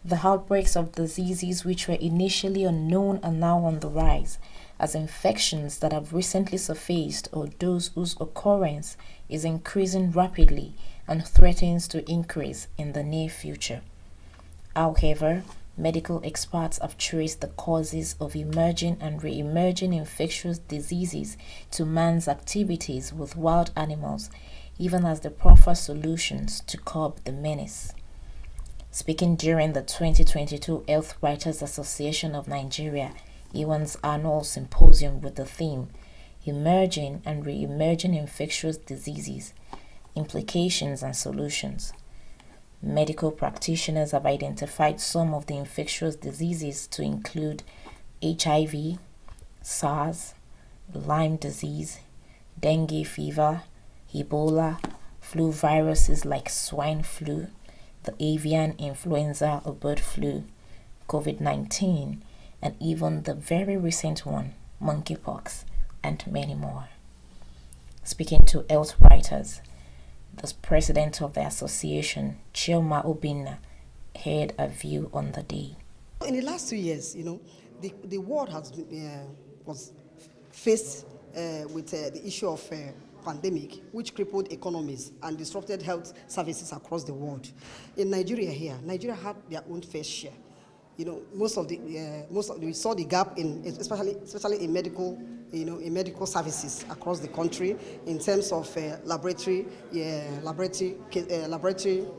The outbreaks of diseases which were initially unknown are now on the rise, as infections that have recently surfaced or those whose occurrence is increasing rapidly and threatens to increase in the near future. However, medical experts have traced the causes of emerging and re-emerging infectious diseases to man's activities with wild animals, even as they proffer solutions to curb the menace. Speaking during the 2022 Health Writers Association of Nigeria Hewan's annual symposium with the theme Emerging and Re-emerging Infectious Diseases, Implications and Solutions, medical practitioners have identified some of the infectious diseases to include HIV, SARS, Lyme disease, dengue fever, Ebola, flu viruses like swine flu, the avian influenza or bird flu, COVID-19, and even the very recent one, monkeypox, and many more. Speaking to health writers, the president of the association, Chioma Obinna, had a view on the day. In the last 2 years, the world has was faced with the issue of pandemic, which crippled economies and disrupted health services across the world. In Nigeria Nigeria had their own fair share. We saw the gap in especially in medical services across the country in terms of laboratory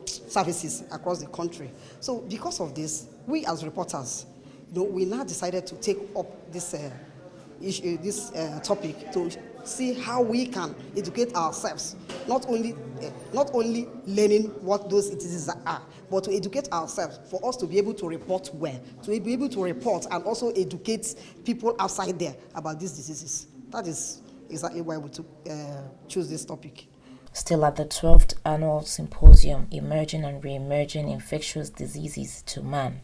services across the country. So because of this, we as reporters, we now decided to take up this topic to see how we can educate ourselves, not only learning what those diseases are, but to educate ourselves for us to be able to report well, to be able to report and also educate people outside there about these diseases. That is exactly why we choose this topic. Still at the 12th Annual Symposium, Emerging and Re-emerging Infectious Diseases to Man,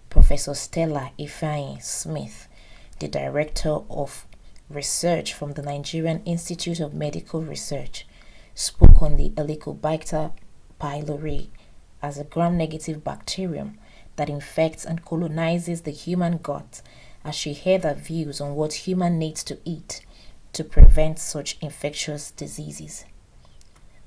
Professor Stella Ifeanyi Smith, the Director of Research from the Nigerian Institute of Medical Research, spoke on the Helicobacter pylori as a gram-negative bacterium that infects and colonizes the human gut, as she had her views on what human needs to eat to prevent such infectious diseases.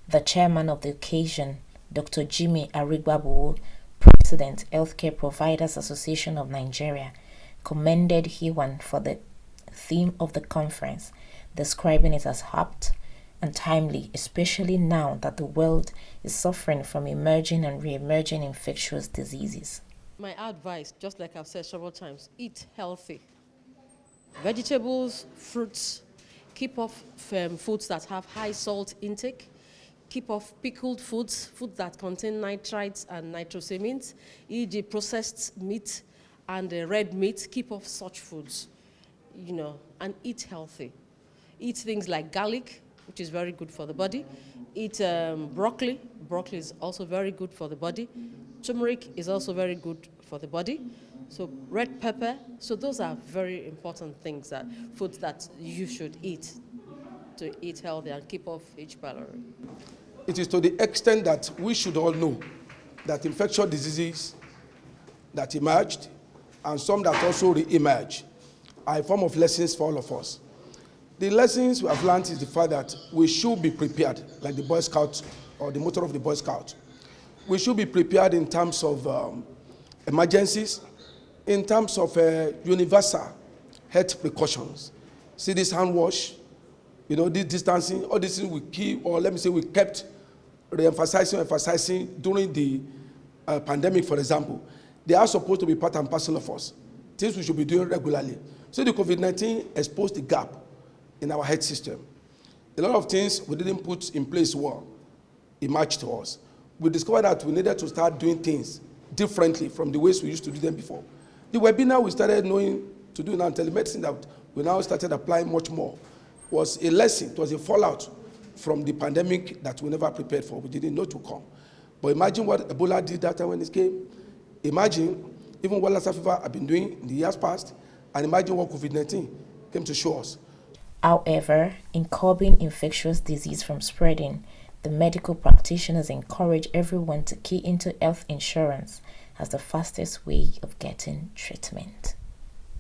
The chairman of the occasion, Dr. Jimmy Arigbabuwo, President, Healthcare Providers Association of Nigeria, commended Hewan for the theme of the conference, describing it as apt and timely, especially now that the world is suffering from emerging and re-emerging infectious diseases. My advice, just like I've said several times, eat healthy. Vegetables, fruits, keep off foods that have high salt intake, keep off pickled foods, food that contain nitrites and nitrosamines, e.g. processed meat and red meat. Keep off such foods, and eat healthy. Eat things like garlic, which is very good for the body. Eat broccoli. Broccoli is also very good for the body. Turmeric is also very good for the body. So red pepper. So those are very important things, foods that you should eat to eat healthy and keep off H. pylori. It is to the extent that we should all know that infectious diseases that emerged and some that also re-emerge are a form of lessons for all of us. The lessons we have learned is the fact that we should be prepared, like the Boy Scout or the motto of the Boy Scout. We should be prepared in terms of emergencies, in terms of universal health precautions. See this hand wash, this distancing, all these things we keep, or let me say we kept emphasizing during the pandemic, for example. They are supposed to be part and parcel of us, things we should be doing regularly. So the COVID-19 exposed the gap in our health system. A lot of things we didn't put in place well emerged to us. We discovered that we needed to start doing things differently from the ways we used to do them before. The webinar we started knowing to do now, telemedicine, that we now started applying much more, was a lesson, it was a fallout from the pandemic that we never prepared for. We didn't know to come. But imagine what Ebola did that time when it came. Imagine even what Lassa fever had been doing in the years past, and imagine what COVID-19 came to show us. However, in curbing infectious disease from spreading, the medical practitioners encourage everyone to key into health insurance as the fastest way of getting treatment.